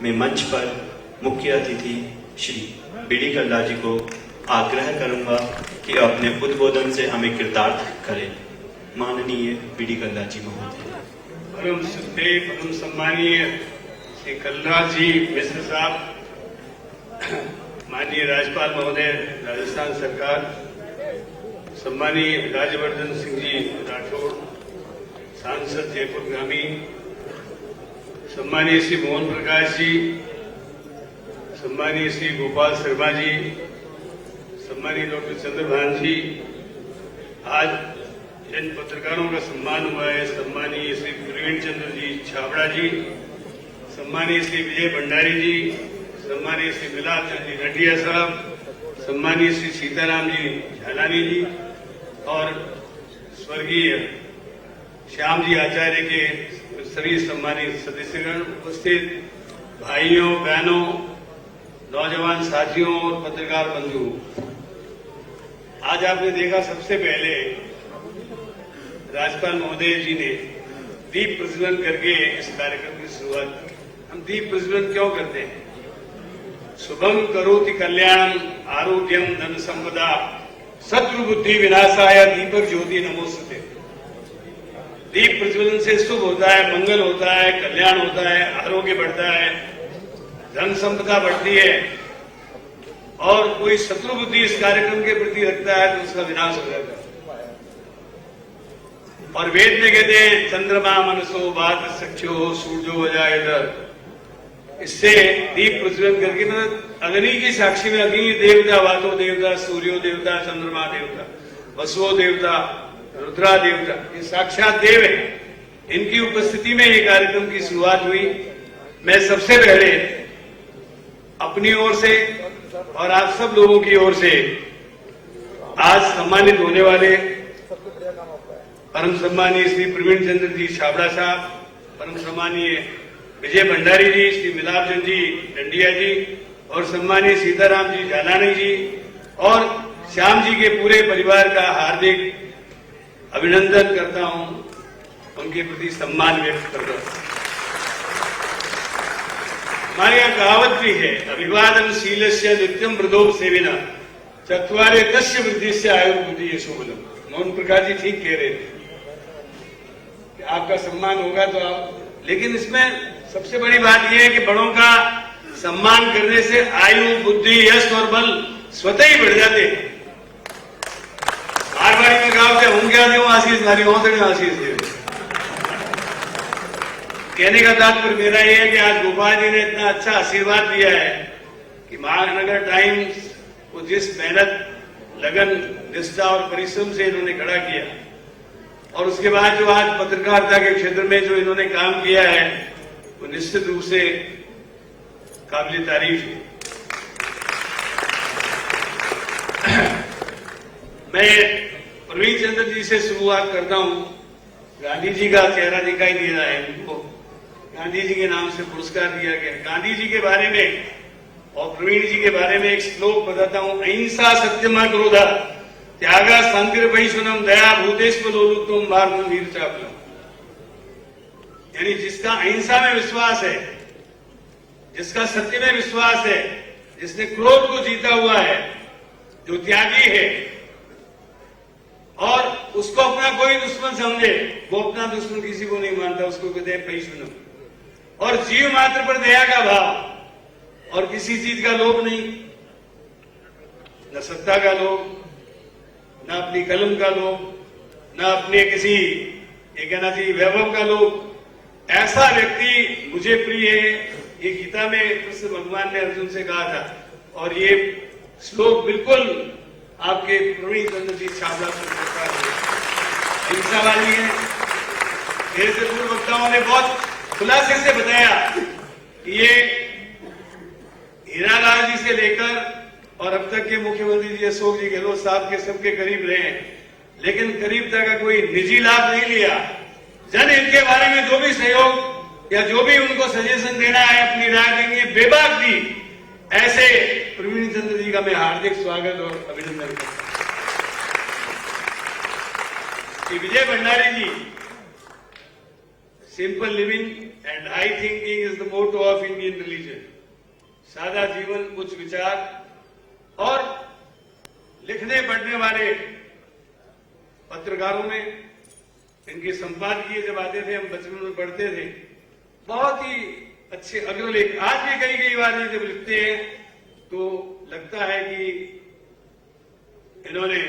मैं मंच पर मुख्य अतिथि श्री बीडी कल्ला जी को आग्रह करूंगा कि अपने उद्बोधन से हमें कृतार्थ करें। माननीय बीडी कल्ला जी महोदय। परम श्रद्धेय परम सम्मानीय श्री कल्ला जी मिश्र साहब, माननीय राज्यपाल महोदय राजस्थान सरकार, सम्मानीय राज्यवर्धन सिंह जी राठौड़, सांसद जयपुर ग्रामीण, सम्मानीय श्री मोहन प्रकाश जी, सम्मानीय श्री गोपाल शर्मा जी, सम्मानीय डॉक्टर चंद्रभान जी, आज जिन पत्रकारों का सम्मान हुआ है, सम्मानीय श्री प्रवीण चंद्र जी छाबड़ा जी, सम्मानीय श्री विजय भंडारी जी, सम्मानीय श्री मिलाप चंद जी नटिया साहब, सम्मानीय श्री सीताराम जी झालानी जी और स्वर्गीय श्याम जी आचार्य के सभी सम्मानित सदस्यगण, उपस्थित भाइयों बहनों, नौजवान साथियों और पत्रकार बंधु, आज आपने देखा सबसे पहले राज्यपाल महोदय जी ने दीप प्रज्वलन करके इस कार्यक्रम की शुरुआत की। हम दीप प्रज्वलन क्यों करते हैं? शुभम करोति कल्याणम आरोग्यम धन संपदा शत्रु बुद्धि विनाशाय दीपक ज्योति नमोस्तुते। दीप प्रज्वलन से शुभ होता है, मंगल होता है, कल्याण होता है, आरोग्य बढ़ता है, धन संपदा बढ़ती है और कोई शत्रु बुद्धि इस कार्यक्रम के प्रति रखता है तो उसका विनाश हो जाता है। और वेद में कहते हैं चंद्रमा मनसो बात सख्यो सूर्यो वजायत। इससे दीप प्रज्वलन करके मतलब अग्नि की साक्षी में अग्नि देवता, वातो देवता, सूर्यो देवता, चंद्रमा देवता, वसुओ देवता, रुद्रा देवता, ये साक्षात देव है। इनकी उपस्थिति में ये कार्यक्रम की शुरुआत हुई। मैं सबसे पहले अपनी ओर से और आप सब लोगों की ओर से आज सम्मानित होने वाले परम सम्मानीय श्री प्रवीण चंद्र जी छाबड़ा साहब, परम सम्मानीय विजय भंडारी जी, श्री मिलाप चंद जी डंडिया जी और सम्मानीय सीताराम जी झालानी जी और श्याम जी के पूरे परिवार का हार्दिक अभिनंदन करता हूं, उनके प्रति सम्मान व्यक्त करता हूं। हमारे यहाँ कहावत भी है, अभिवादन शीलस्य नित्यम वृद्धो सेविना चत्वारे दस्य वृद्धि से आयुर्बुद्धि यशोबलम। मोहन प्रकाश जी ठीक कह रहे थे कि आपका सम्मान होगा तो आप, लेकिन इसमें सबसे बड़ी बात यह है कि बड़ों का सम्मान करने से आयु, बुद्धि, यश और बल स्वतः ही बढ़ जाते हैं। बार बार में कहा कि हूं क्या दूं आशीष नारी होते आशीष दे। कहने का तात्पर्य मेरा यह है कि आज गोपाल जी ने इतना अच्छा आशीर्वाद दिया है कि महानगर टाइम्स को जिस मेहनत, लगन, निष्ठा और परिश्रम से इन्होंने खड़ा किया और उसके बाद जो आज पत्रकारिता के क्षेत्र में जो इन्होंने काम किया है वो निश्चित रूप से काबिल तारीफ है। मैं प्रवीण चंद्र जी से शुरुआत करता हूं। गांधी जी का चेहरा दिखाई दे रहा है, उनको गांधी जी के नाम से पुरस्कार दिया गया। गांधी जी के बारे में और प्रवीण जी के बारे में एक श्लोक बताता हूं। अहिंसा सत्यम क्रोधा त्यागा शांतिर वैश्वनम दया भूतेश्व लोलुत्वम भारतम वीर चापलम। यानी जिसका अहिंसा में विश्वास है, जिसका सत्य में विश्वास है, जिसने क्रोध को जीता हुआ है, जो त्यागी है और उसको अपना कोई दुश्मन समझे, वो अपना दुश्मन किसी को नहीं मानता, उसको कहते हैं वैश्वनम। और जीव मात्र पर दया का भाव और किसी चीज का लोभ नहीं, न सत्ता का लोभ, न अपनी कलम का लोभ, न अपने किसी ये कहना चाहिए वैभव का लोभ। ऐसा व्यक्ति मुझे प्रिय है। ये गीता में कृष्ण भगवान ने अर्जुन से कहा था और ये श्लोक बिल्कुल आपके प्रवीण चंद्र जी छाबड़ा हिंसा वाली है। मेरे से पूर्व वक्ताओं ने बहुत खुलासे से बताया कि ये हीरालाल जी से लेकर और अब तक के मुख्यमंत्री जी अशोक जी गहलोत साहब के सबके करीब रहे हैं, लेकिन करीबता का कोई निजी लाभ नहीं लिया। जन इनके बारे में जो भी सहयोग या जो भी उनको सजेशन देना है, अपनी राय देंगे, बेबाक दी। ऐसे प्रवीण चंद्र जी का मैं हार्दिक स्वागत और अभिनंदन करता हूं। Vijay Bhandari ji simple living and high thinking is the motto of Indian religion. सादा जीवन, उच्च विचार और लिखने पढ़ने वाले पत्रकारों में इनके संपादकीय जब आते थे, हम बचपन में पढ़ते थे, बहुत ही अच्छे अग्रलेख। आज भी कई कई बार ये जब लिखते हैं तो लगता है कि इन्होंने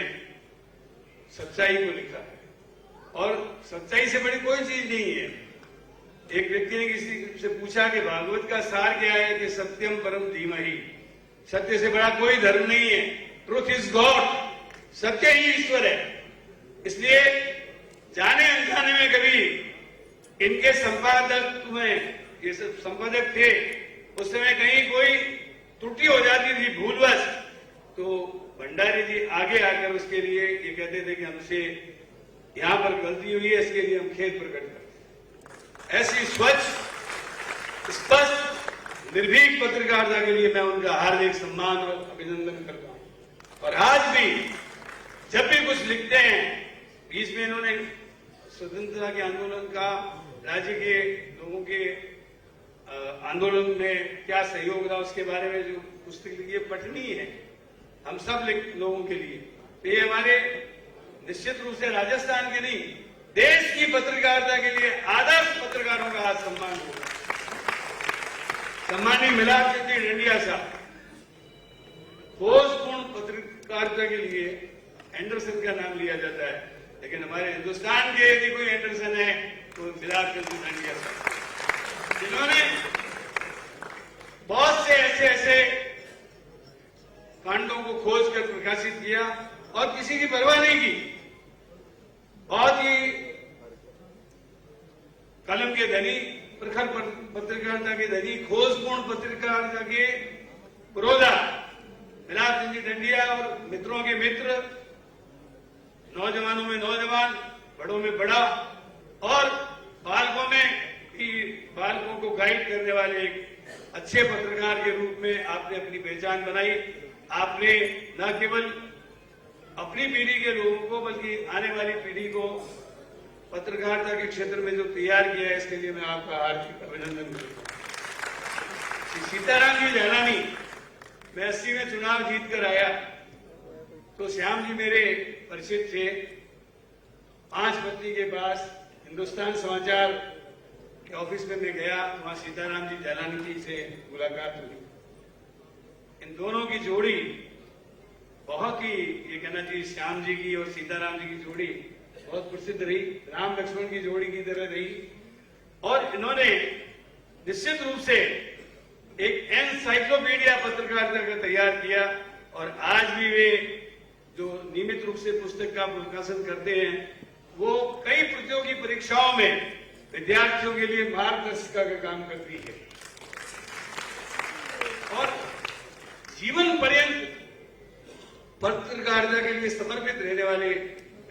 सच्चाई को लिखा है, और सच्चाई से बड़ी कोई चीज नहीं है। एक व्यक्ति ने किसी से पूछा कि भागवत का सार क्या है, कि सत्यम परम धीमहि, सत्य से बड़ा कोई धर्म नहीं है। ट्रूथ इज गॉड, सत्य ही ईश्वर है। इसलिए जाने अनजाने में कभी इनके संपादक में, ये सब संपादक थे उस समय, कहीं कोई त्रुटि हो जाती थी भूलवश, तो भंडारी जी आगे आकर उसके लिए ये कहते थे कि हमसे यहां पर गलती हुई है, इसके लिए हम खेद प्रकट करते। ऐसी स्वच्छ, स्पष्ट, निर्भीक पत्रकारिता के लिए मैं उनका हार्दिक सम्मान और अभिनंदन करता हूं। और आज भी जब भी कुछ लिखते हैं, बीच में इन्होंने स्वतंत्रता के आंदोलन का, राज्य के लोगों के आंदोलन में क्या सहयोग रहा उसके बारे में जो पुस्तक लिखी है, पठनीय है हम सब लोगों के लिए। तो ये हमारे निश्चित रूप से राजस्थान के नहीं, देश की पत्रकारिता के लिए आदर्श पत्रकारों का आज सम्मान होगा। सम्मानी मिलाप चंद्र डंडिया साहब, खोजपूर्ण पत्रकारिता के लिए एंडरसन का नाम लिया जाता है, लेकिन हमारे हिंदुस्तान के यदि कोई एंडरसन है तो मिलाप चंद्र डंडिया साहब, जिन्होंने बहुत से ऐसे कांडों को खोज कर प्रकाशित किया और किसी की परवाह नहीं की। बहुत ही कलम के धनी, प्रखर पत्रकारिता के धनी, खोजपूर्ण पत्रकारिता के पुरोधा मिलाप चंद्र डंडिया और मित्रों के मित्र, नौजवानों में नौजवान, बड़ों में बड़ा और बालकों में भी बालकों को गाइड करने वाले एक अच्छे पत्रकार के रूप में आपने अपनी पहचान बनाई। आपने न केवल अपनी पीढ़ी के लोगों को बल्कि आने वाली पीढ़ी को पत्रकारिता के क्षेत्र में जो तैयार किया है, इसके लिए मैं आपका हार्दिक अभिनंदन करता हूं। सीताराम जी जहलानी, मैं 80 में चुनाव जीत कर आया तो श्याम जी मेरे परिचित थे। 5 पत्नी के पास हिंदुस्तान समाचार के ऑफिस में मैं गया, वहां सीताराम जी जहलानी जी से मुलाकात हुई। इन दोनों की जोड़ी बहुत ही, ये कहना चाहिए, श्याम जी की और सीताराम जी की जोड़ी बहुत प्रसिद्ध रही, राम लक्ष्मण की जोड़ी की तरह रही। और इन्होंने निश्चित रूप से एक एनसाइक्लोपीडिया पत्रकारिता का तैयार किया, और आज भी वे जो नियमित रूप से पुस्तक का प्रकाशन करते हैं, वो कई प्रतियोगी परीक्षाओं में विद्यार्थियों के लिए मार्गदर्शिका का काम करती है। और जीवन पर्यंत पत्रकारिता के लिए समर्पित रहने वाले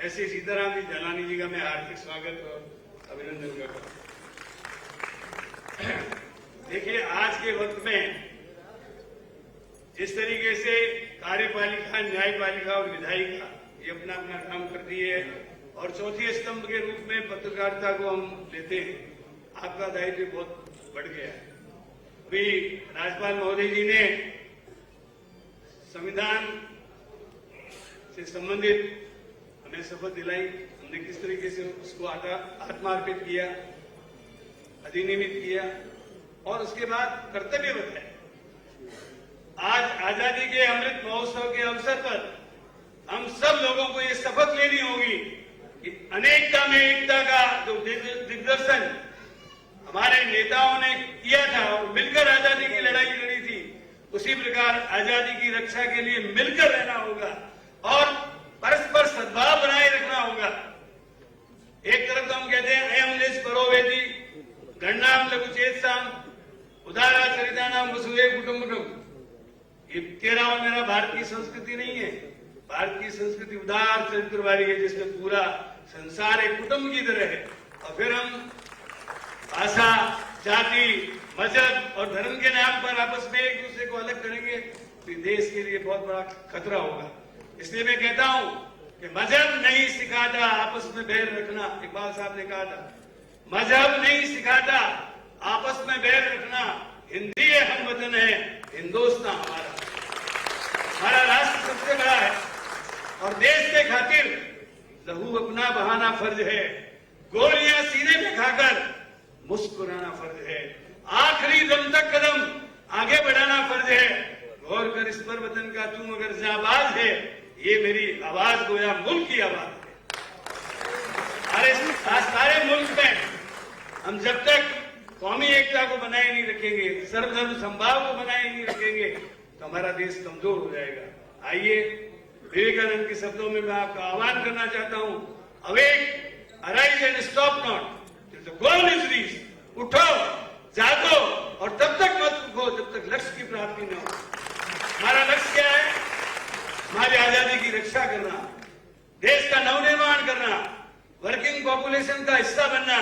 ऐसे सीताराम जी जहलानी जी का मैं हार्दिक स्वागत और अभिनंदन करता हूं। देखिए, आज के वक्त में जिस तरीके से कार्यपालिका, न्यायपालिका और विधायिका ये अपना अपना काम करती है और चौथी स्तंभ के रूप में पत्रकारिता को हम लेते हैं, आपका दायित्व बहुत बढ़ गया है। अभी राज्यपाल महोदय जी ने संविधान से संबंधित हमें शपथ दिलाई, हमने किस तरीके से उसको आत्मार्पित किया, अधिनियमित किया और उसके बाद कर्तव्य बताए। आज आजादी के अमृत महोत्सव के अवसर पर हम सब लोगों को ये शपथ लेनी होगी कि अनेकता में एकता का जो दिग्दर्शन हमारे नेताओं ने किया था और मिलकर आजादी की लड़ाई लड़ी थी, उसी प्रकार आजादी की रक्षा के लिए मिलकर रहना होगा और परस्पर सद्भाव बनाए रखना होगा। एक तरफ तो हम कहते हैं अयम निज परोवेदी गणनाम लघुचेतसाम उदारा चरितानाम वसुदेव कुटुंबकम। ये तेरा और मेरा भारत की संस्कृति नहीं है। भारत की संस्कृति उदार चरित्र वाली है, जिसमें पूरा संसार एक कुटुंब की तरह है। और फिर हम भाषा, जाति, मजहब और धर्म के नाम पर आपस में एक दूसरे को अलग करेंगे तो देश के लिए बहुत बड़ा खतरा होगा। इसलिए मैं कहता हूं कि मजहब नहीं सिखाता आपस में बैर रखना। इकबाल साहब ने कहा था मजहब नहीं सिखाता आपस में बैर रखना। हिंदी है, हम वतन है, हिंदुस्तान हमारा राष्ट्र सबसे बड़ा है और देश के खातिर लहू अपना बहाना फर्ज है, गोलियां सीने में खाकर मुस्कुराना फर्ज है, आखिरी दम तक कदम आगे बढ़ाना फर्ज है। गौर कर इस पर वतन का तुम अगर जाबाज है, ये मेरी आवाज गोया मुल्क की आवाज है। सारे मुल्क में हम जब तक कौमी एकता को बनाए नहीं रखेंगे, सर्वधर्म संभाव को बनाए नहीं रखेंगे, तो हमारा देश कमजोर हो जाएगा। आइए, विवेकानंद के शब्दों में मैं आपका आह्वान करना चाहता हूं, awake, arise and stop not, goal is reach. उठो, जागो और तब तक मत रुको जब तक लक्ष्य की प्राप्ति न हो। हमारा लक्ष्य क्या है? हमारी आजादी की रक्षा करना, देश का नवनिर्माण करना, वर्किंग पॉपुलेशन का हिस्सा बनना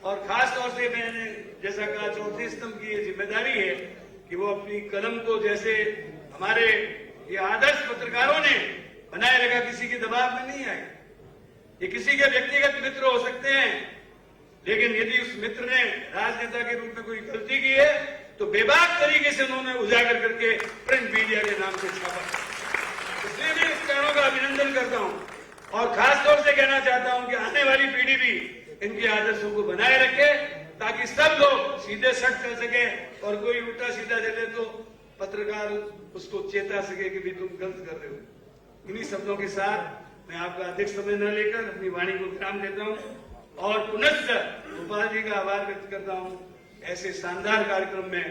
और खास तौर से मैंने जैसा कहा चौथे स्तंभ की ये जिम्मेदारी है कि वो अपनी कलम को जैसे हमारे ये आदर्श पत्रकारों ने बनाए रखा, किसी के दबाव में नहीं आए। ये किसी के व्यक्तिगत मित्र हो सकते हैं, लेकिन यदि उस मित्र ने राजनेता के रूप में कोई गलती की है तो बेबाक तरीके से उन्होंने उजागर करके प्रिंट मीडिया के नाम से छापा। इसलिए मैं इस कारणों का अभिनंदन करता हूं और खास तौर से कहना चाहता हूं कि आने वाली पीढ़ी भी इनके आदर्शों को बनाए रखे ताकि सब लोग सीधे सट कर सके और कोई उल्टा सीधा चले तो पत्रकार उसको चेता सके कि भी तुम गलत कर रहे हो। इन्हीं शब्दों के साथ मैं आपका अधिक समय न लेकर अपनी वाणी को विराम देता हूं और पुनः गोपाल जी का आभार व्यक्त करता हूं। ऐसे शानदार कार्यक्रम में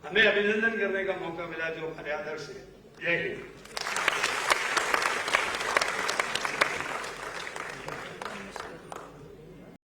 हमें अभिनंदन करने का मौका मिला जो हमारे आदर्श है। जय हिंद।